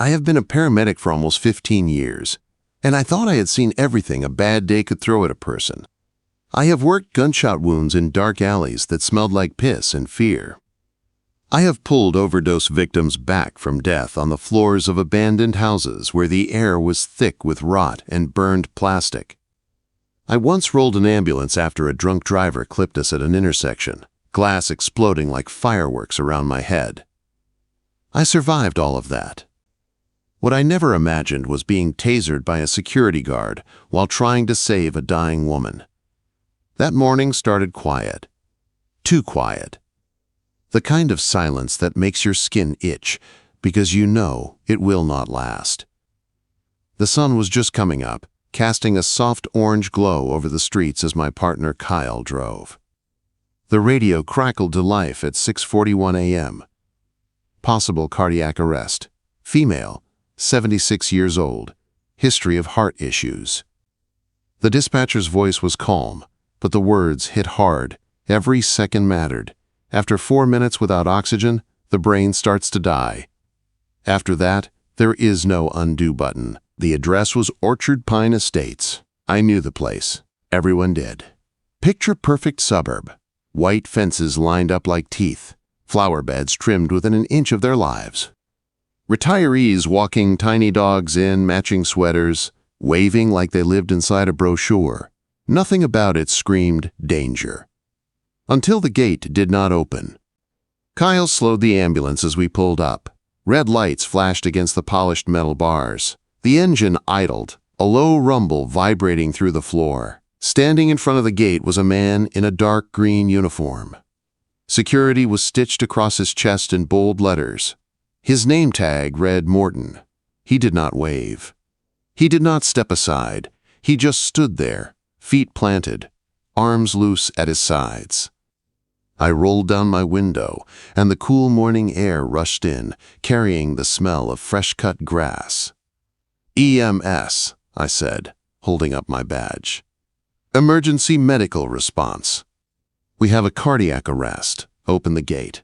I have been a paramedic for almost 15 years, and I thought I had seen everything a bad day could throw at a person. I have worked gunshot wounds in dark alleys that smelled like piss and fear. I have pulled overdose victims back from death on the floors of abandoned houses where the air was thick with rot and burned plastic. I once rolled an ambulance after a drunk driver clipped us at an intersection, glass exploding like fireworks around my head. I survived all of that. What I never imagined was being tasered by a security guard while trying to save a dying woman. That morning started quiet. Too quiet. The kind of silence that makes your skin itch because you know it will not last. The sun was just coming up, casting a soft orange glow over the streets as my partner Kyle drove. The radio crackled to life at 6:41 a.m. Possible cardiac arrest. Female, 76 years old. History of heart issues. The dispatcher's voice was calm, but the words hit hard. Every second mattered. After 4 minutes without oxygen, the brain starts to die. After that, there is no undo button. The address was Orchard Pine Estates. I knew the place. Everyone did. Picture-perfect suburb. White fences lined up like teeth. Flower beds trimmed within an inch of their lives. Retirees walking tiny dogs in matching sweaters, waving like they lived inside a brochure. Nothing about it screamed danger. Until the gate did not open. Kyle slowed the ambulance as we pulled up. Red lights flashed against the polished metal bars. The engine idled, a low rumble vibrating through the floor. Standing in front of the gate was a man in a dark green uniform. Security was stitched across his chest in bold letters. His name tag read Morton. He did not wave. He did not step aside. He just stood there, feet planted, arms loose at his sides. I rolled down my window, and the cool morning air rushed in, carrying the smell of fresh-cut grass. EMS, I said, holding up my badge. Emergency medical response. We have a cardiac arrest. Open the gate.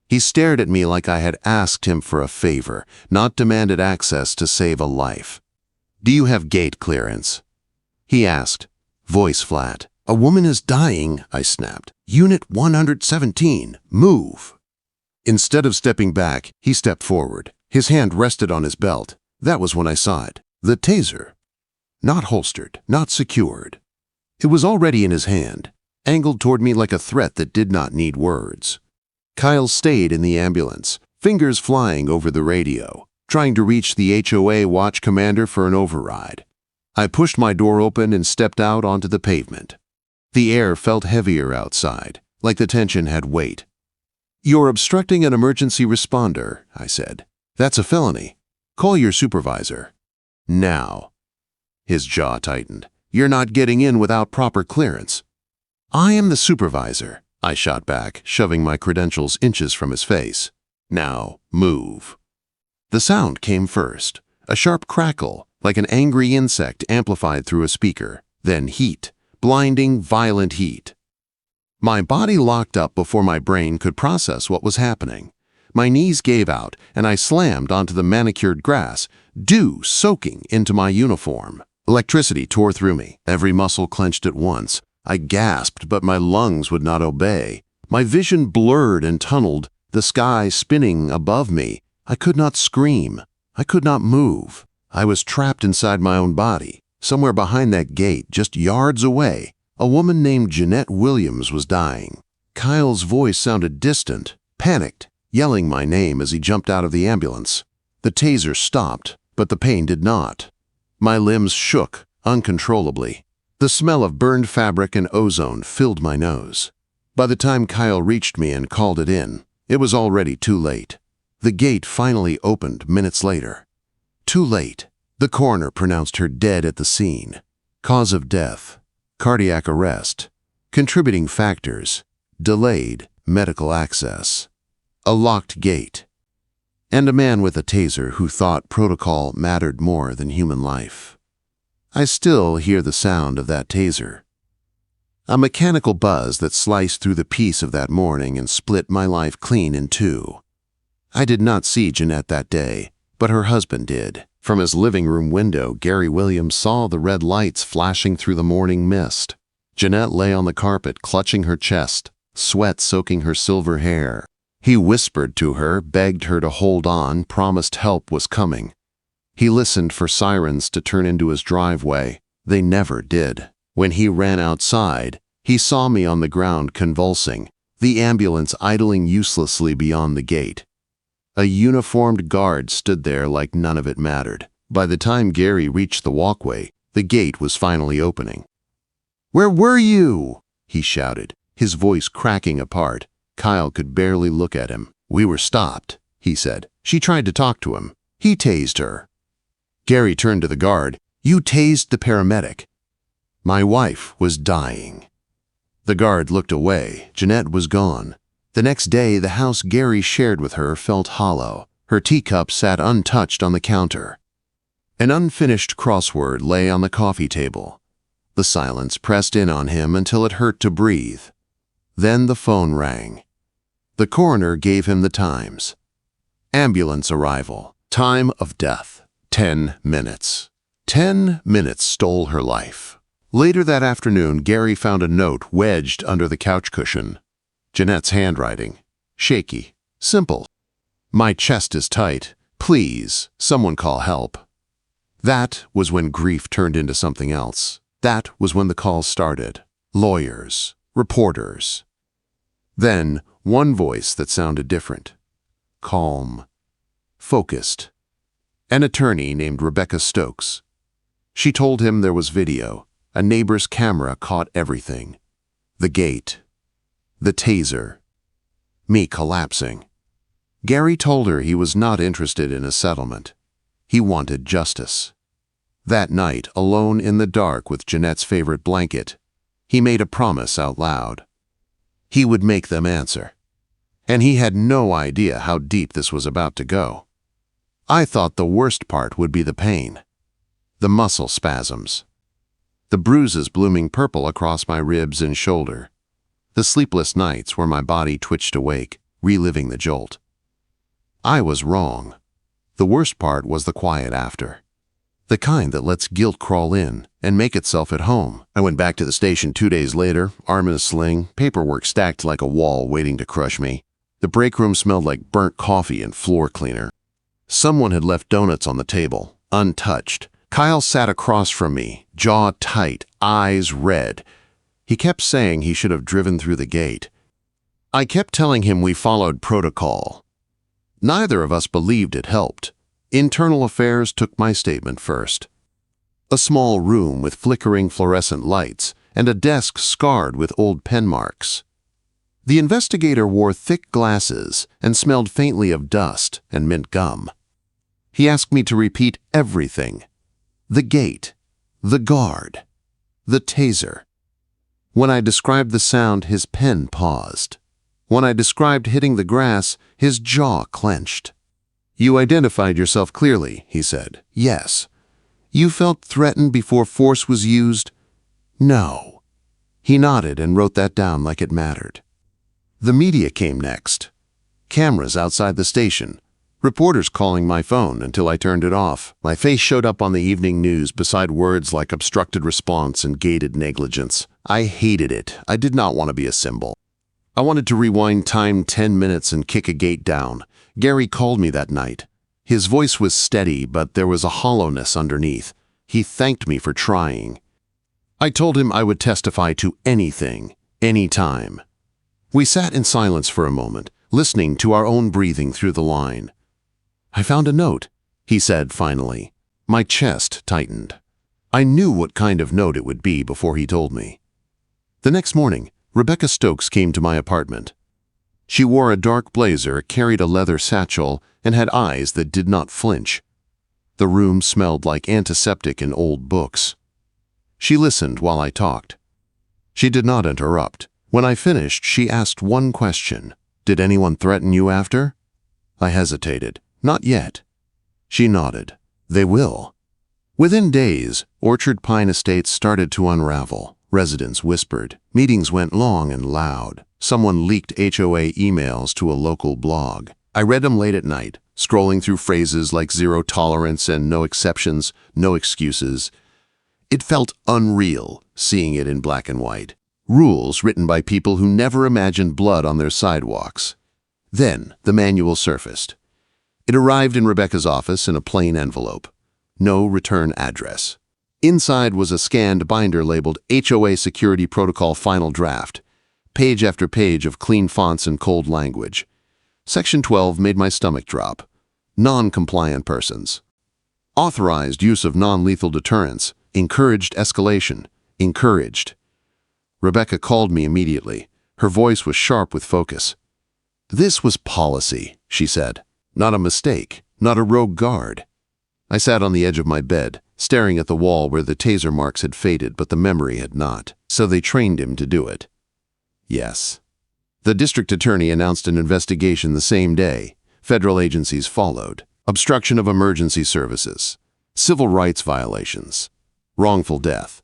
He stared at me like I had asked him for a favor, not demanded access to save a life. Do you have gate clearance? He asked, voice flat. A woman is dying, I snapped. Unit 117, move. Instead of stepping back, he stepped forward. His hand rested on his belt. That was when I saw it. The taser. Not holstered, not secured. It was already in his hand, angled toward me like a threat that did not need words. Kyle stayed in the ambulance, fingers flying over the radio, trying to reach the HOA watch commander for an override. I pushed my door open and stepped out onto the pavement. The air felt heavier outside, like the tension had weight. You're obstructing an emergency responder, I said. That's a felony. Call your supervisor. Now. His jaw tightened. You're not getting in without proper clearance. I am the supervisor, I shot back, shoving my credentials inches from his face. Now, move. The sound came first, a sharp crackle, like an angry insect amplified through a speaker, then heat, blinding, violent heat. My body locked up before my brain could process what was happening. My knees gave out, and I slammed onto the manicured grass, dew soaking into my uniform. Electricity tore through me, every muscle clenched at once. I gasped, but my lungs would not obey. My vision blurred and tunneled, the sky spinning above me. I could not scream. I could not move. I was trapped inside my own body. Somewhere behind that gate, just yards away, a woman named Jeanette Williams was dying. Kyle's voice sounded distant, panicked, yelling my name as he jumped out of the ambulance. The taser stopped, but the pain did not. My limbs shook uncontrollably. The smell of burned fabric and ozone filled my nose. By the time Kyle reached me and called it in, it was already too late. The gate finally opened minutes later. Too late. The coroner pronounced her dead at the scene. Cause of death, cardiac arrest. Contributing factors, delayed medical access. A locked gate. And a man with a taser who thought protocol mattered more than human life. I still hear the sound of that taser. A mechanical buzz that sliced through the peace of that morning and split my life clean in two. I did not see Jeanette that day, but her husband did. From his living room window, Gary Williams saw the red lights flashing through the morning mist. Jeanette lay on the carpet, clutching her chest, sweat soaking her silver hair. He whispered to her, begged her to hold on, promised help was coming. He listened for sirens to turn into his driveway. They never did. When he ran outside, he saw me on the ground convulsing, the ambulance idling uselessly beyond the gate. A uniformed guard stood there like none of it mattered. By the time Gary reached the walkway, the gate was finally opening. "Where were you?" he shouted, his voice cracking apart. Kyle could barely look at him. "We were stopped," he said. "She tried to talk to him. He tased her." Gary turned to the guard. "You tased the paramedic." "My wife was dying." The guard looked away. Jeanette was gone. The next day, the house Gary shared with her felt hollow. Her teacup sat untouched on the counter. An unfinished crossword lay on the coffee table. The silence pressed in on him until it hurt to breathe. Then the phone rang. The coroner gave him the times. Ambulance arrival. Time of death, 10 minutes. 10 minutes stole her life. Later that afternoon, Gary found a note wedged under the couch cushion. Jeanette's handwriting. Shaky. Simple. "My chest is tight. Please, someone call help." That was when grief turned into something else. That was when the calls started. Lawyers. Reporters. Then, one voice that sounded different. Calm. Focused. An attorney named Rebecca Stokes. She told him there was video. A neighbor's camera caught everything. The gate. The taser. Me collapsing. Gary told her he was not interested in a settlement. He wanted justice. That night, alone in the dark with Jeanette's favorite blanket, he made a promise out loud. He would make them answer. And he had no idea how deep this was about to go. I thought the worst part would be the pain. The muscle spasms. The bruises blooming purple across my ribs and shoulder. The sleepless nights where my body twitched awake, reliving the jolt. I was wrong. The worst part was the quiet after. The kind that lets guilt crawl in and make itself at home. I went back to the station 2 days later, arm in a sling, paperwork stacked like a wall waiting to crush me. The break room smelled like burnt coffee and floor cleaner. Someone had left donuts on the table, untouched. Kyle sat across from me, jaw tight, eyes red. He kept saying he should have driven through the gate. I kept telling him we followed protocol. Neither of us believed it helped. Internal affairs took my statement first. A small room with flickering fluorescent lights and a desk scarred with old pen marks. The investigator wore thick glasses and smelled faintly of dust and mint gum. He asked me to repeat everything. The gate, the guard, the taser. When I described the sound, his pen paused. When I described hitting the grass, his jaw clenched. "You identified yourself clearly," he said. "Yes." "You felt threatened before force was used?" "No." He nodded and wrote that down like it mattered. The media came next. Cameras outside the station. Reporters calling my phone until I turned it off. My face showed up on the evening news beside words like obstructed response and gated negligence. I hated it. I did not want to be a symbol. I wanted to rewind time 10 minutes and kick a gate down. Gary called me that night. His voice was steady, but there was a hollowness underneath. He thanked me for trying. I told him I would testify to anything, anytime. We sat in silence for a moment, listening to our own breathing through the line. "I found a note," he said finally. My chest tightened. I knew what kind of note it would be before he told me. The next morning, Rebecca Stokes came to my apartment. She wore a dark blazer, carried a leather satchel, and had eyes that did not flinch. The room smelled like antiseptic and old books. She listened while I talked. She did not interrupt. When I finished, she asked one question. "Did anyone threaten you after?" I hesitated. "Not yet." She nodded. "They will." Within days, Orchard Pine Estates started to unravel. Residents whispered. Meetings went long and loud. Someone leaked HOA emails to a local blog. I read them late at night, scrolling through phrases like zero tolerance and no exceptions, no excuses. It felt unreal, seeing it in black and white. Rules written by people who never imagined blood on their sidewalks. Then, the manual surfaced. It arrived in Rebecca's office in a plain envelope. No return address. Inside was a scanned binder labeled HOA Security Protocol Final Draft. Page after page of clean fonts and cold language. Section 12 made my stomach drop. Non-compliant persons. Authorized use of non-lethal deterrence. Encouraged escalation. Encouraged. Rebecca called me immediately. Her voice was sharp with focus. This was policy, she said. Not a mistake, not a rogue guard. I sat on the edge of my bed, staring at the wall where the taser marks had faded but the memory had not. So they trained him to do it. Yes. The district attorney announced an investigation the same day. Federal agencies followed. Obstruction of emergency services. Civil rights violations. Wrongful death.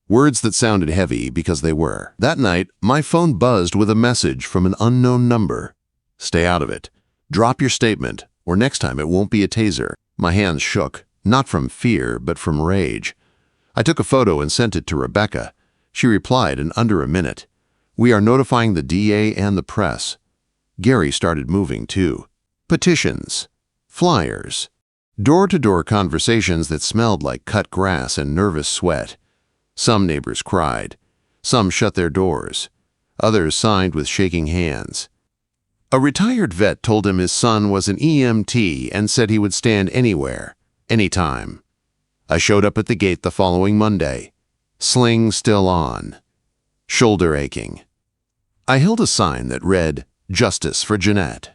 Words that sounded heavy because they were. That night, my phone buzzed with a message from an unknown number. Stay out of it. Drop your statement, or next time it won't be a taser. My hands shook, not from fear, but from rage. I took a photo and sent it to Rebecca. She replied in under a minute. We are notifying the DA and the press. Gary started moving too. Petitions. Flyers. Door-to-door conversations that smelled like cut grass and nervous sweat. Some neighbors cried. Some shut their doors. Others signed with shaking hands. A retired vet told him his son was an EMT and said he would stand anywhere, anytime. I showed up at the gate the following Monday. Sling still on. Shoulder aching. I held a sign that read, Justice for Jeanette.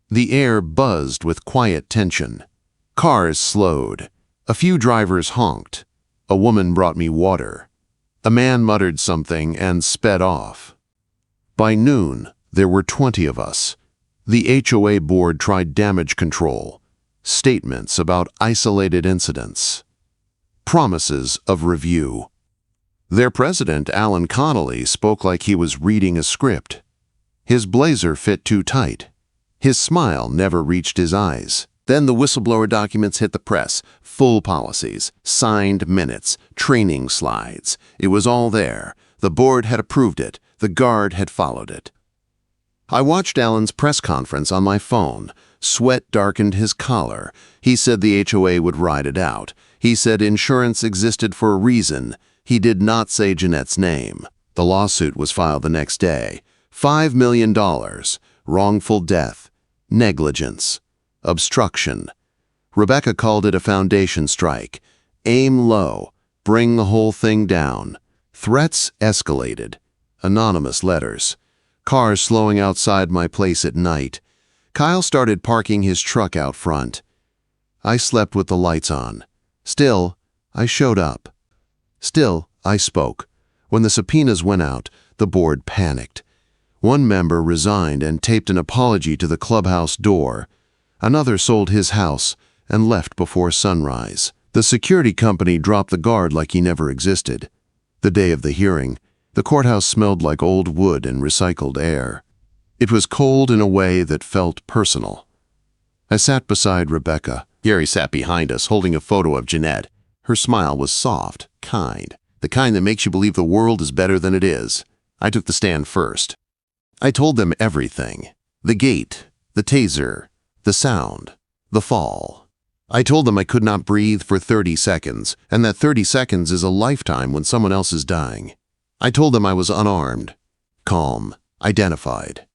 The air buzzed with quiet tension. Cars slowed. A few drivers honked. A woman brought me water. A man muttered something and sped off. By noon, there were 20 of us. The HOA board tried damage control, statements about isolated incidents, promises of review. Their president, Alan Connolly, spoke like he was reading a script. His blazer fit too tight. His smile never reached his eyes. Then the whistleblower documents hit the press, full policies, signed minutes, training slides. It was all there. The board had approved it. The guard had followed it. I watched Alan's press conference on my phone. Sweat darkened his collar. He said the HOA would ride it out. He said insurance existed for a reason. He did not say Jeanette's name. The lawsuit was filed the next day. $5 million. Wrongful death. Negligence. Obstruction. Rebecca called it a foundation strike. Aim low. Bring the whole thing down. Threats escalated. Anonymous letters. Cars slowing outside my place at night. Kyle started parking his truck out front. I slept with the lights on. Still, I showed up. Still, I spoke. When the subpoenas went out, the board panicked. One member resigned and taped an apology to the clubhouse door. Another sold his house and left before sunrise. The security company dropped the guard like he never existed. The day of the hearing, the courthouse smelled like old wood and recycled air. It was cold in a way that felt personal. I sat beside Rebecca. Gary sat behind us, holding a photo of Jeanette. Her smile was soft, kind, the kind that makes you believe the world is better than it is. I took the stand first. I told them everything. The gate, the taser, the sound, the fall. I told them I could not breathe for 30 seconds, and that 30 seconds is a lifetime when someone else is dying. I told them I was unarmed, calm, identified.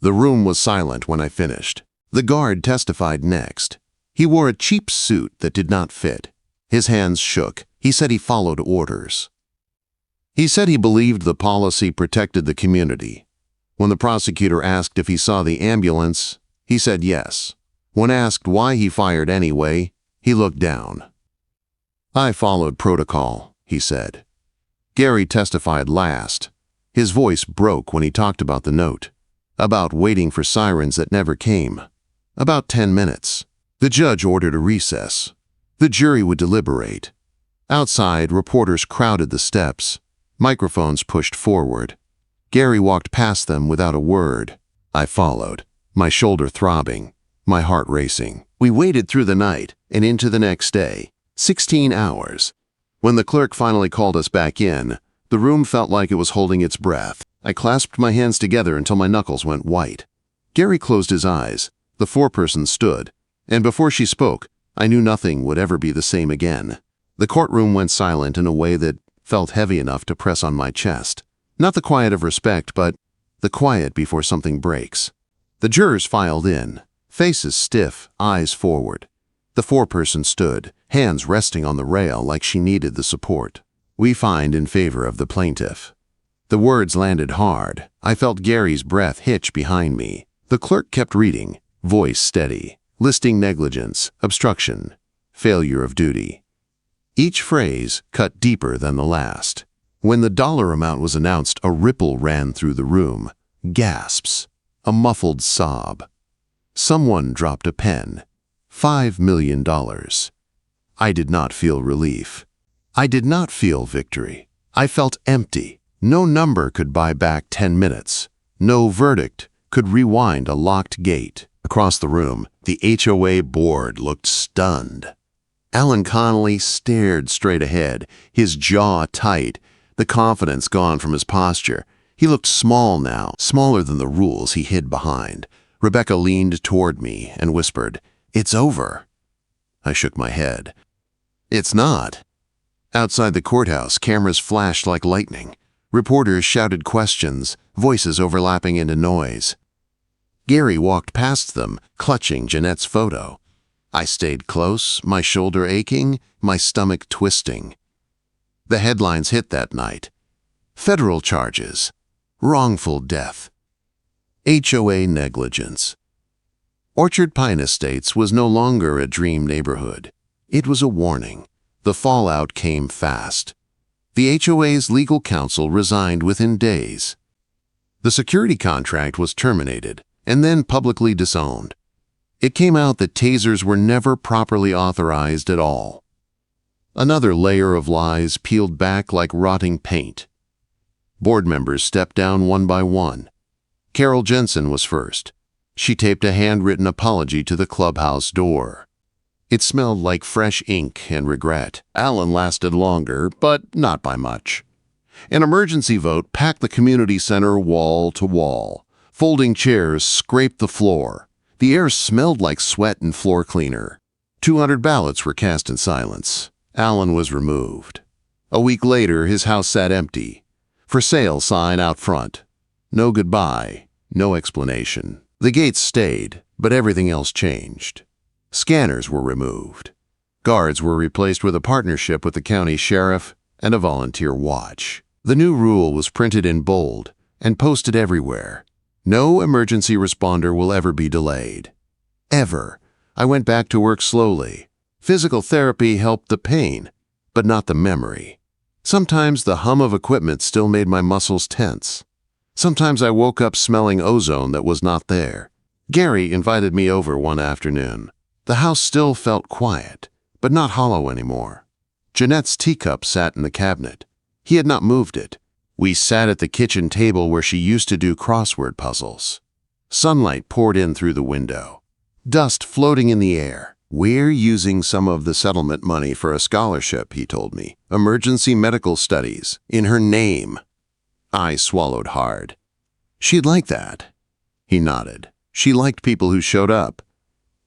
The room was silent when I finished. The guard testified next. He wore a cheap suit that did not fit. His hands shook. He said he followed orders. He said he believed the policy protected the community. When the prosecutor asked if he saw the ambulance, he said yes. When asked why he fired anyway, he looked down. I followed protocol, he said. Gary testified last. His voice broke when he talked about the note, about waiting for sirens that never came. About 10 minutes. The judge ordered a recess. The jury would deliberate. Outside, reporters crowded the steps. Microphones pushed forward. Gary walked past them without a word. I followed, my shoulder throbbing, my heart racing. We waited through the night and into the next day. 16 hours. When the clerk finally called us back in, the room felt like it was holding its breath. I clasped my hands together until my knuckles went white. Gary closed his eyes. The foreperson stood, and before she spoke, I knew nothing would ever be the same again. The courtroom went silent in a way that felt heavy enough to press on my chest. Not the quiet of respect, but the quiet before something breaks. The jurors filed in, faces stiff, eyes forward. The foreperson stood, hands resting on the rail like she needed the support. "We find in favor of the plaintiff." The words landed hard. I felt Gary's breath hitch behind me. The clerk kept reading, voice steady, listing negligence, obstruction, failure of duty. Each phrase cut deeper than the last. When the dollar amount was announced, a ripple ran through the room. Gasps. A muffled sob. Someone dropped a pen. $5 million. I did not feel relief. I did not feel victory. I felt empty. No number could buy back 10 minutes. No verdict could rewind a locked gate. Across the room, the HOA board looked stunned. Alan Connolly stared straight ahead, his jaw tight, the confidence gone from his posture. He looked small now, smaller than the rules he hid behind. Rebecca leaned toward me and whispered, "It's over." I shook my head. "It's not." Outside the courthouse, cameras flashed like lightning. Reporters shouted questions, voices overlapping into noise. Gary walked past them, clutching Jeanette's photo. I stayed close, my shoulder aching, my stomach twisting. The headlines hit that night. Federal charges. Wrongful death. HOA negligence. Orchard Pine Estates was no longer a dream neighborhood. It was a warning. The fallout came fast. The HOA's legal counsel resigned within days. The security contract was terminated and then publicly disowned. It came out that tasers were never properly authorized at all. Another layer of lies peeled back like rotting paint. Board members stepped down one by one. Carol Jensen was first. She taped a handwritten apology to the clubhouse door. It smelled like fresh ink and regret. Alan lasted longer, but not by much. An emergency vote packed the community center wall to wall. Folding chairs scraped the floor. The air smelled like sweat and floor cleaner. 200 ballots were cast in silence. Alan was removed. A week later, his house sat empty. For sale sign out front. No goodbye, no explanation. The gates stayed, but everything else changed. Scanners were removed. Guards were replaced with a partnership with the county sheriff and a volunteer watch. The new rule was printed in bold and posted everywhere. No emergency responder will ever be delayed. Ever. I went back to work slowly. Physical therapy helped the pain, but not the memory. Sometimes the hum of equipment still made my muscles tense. Sometimes I woke up smelling ozone that was not there. Gary invited me over one afternoon. The house still felt quiet, but not hollow anymore. Jeanette's teacup sat in the cabinet. He had not moved it. We sat at the kitchen table where she used to do crossword puzzles. Sunlight poured in through the window. Dust floating in the air. "We're using some of the settlement money for a scholarship," he told me. "Emergency medical studies, in her name." I swallowed hard. "She'd like that." He nodded. She liked people who showed up.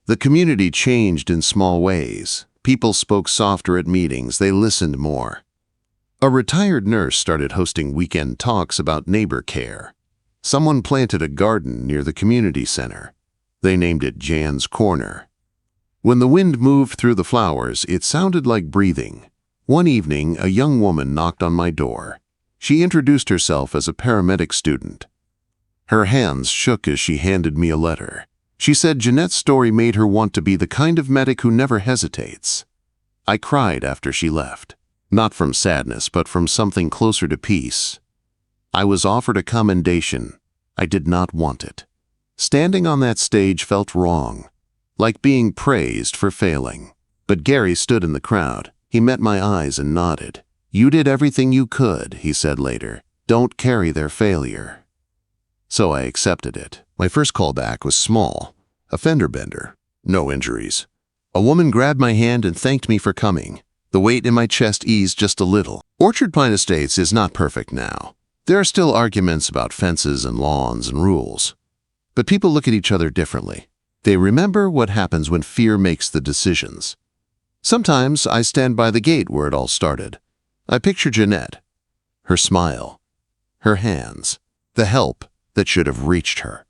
The community changed in small ways. People spoke softer at meetings. They listened more. A retired nurse started hosting weekend talks about neighbor care. Someone planted a garden near the community center. They named it Jan's Corner. When the wind moved through the flowers, it sounded like breathing. One evening, a young woman knocked on my door. She introduced herself as a paramedic student. Her hands shook as she handed me a letter. She said Jeanette's story made her want to be the kind of medic who never hesitates. I cried after she left. Not from sadness, but from something closer to peace. I was offered a commendation. I did not want it. Standing on that stage felt wrong, like being praised for failing. But Gary stood in the crowd. He met my eyes and nodded. "You did everything you could," he said later. "Don't carry their failure." So I accepted it. My first call back was small. A fender bender. No injuries. A woman grabbed my hand and thanked me for coming. The weight in my chest eased just a little. Orchard Pine Estates is not perfect now. There are still arguments about fences and lawns and rules. But people look at each other differently. They remember what happens when fear makes the decisions. Sometimes I stand by the gate where it all started. I picture Jeanette, her smile, her hands, the help that should have reached her.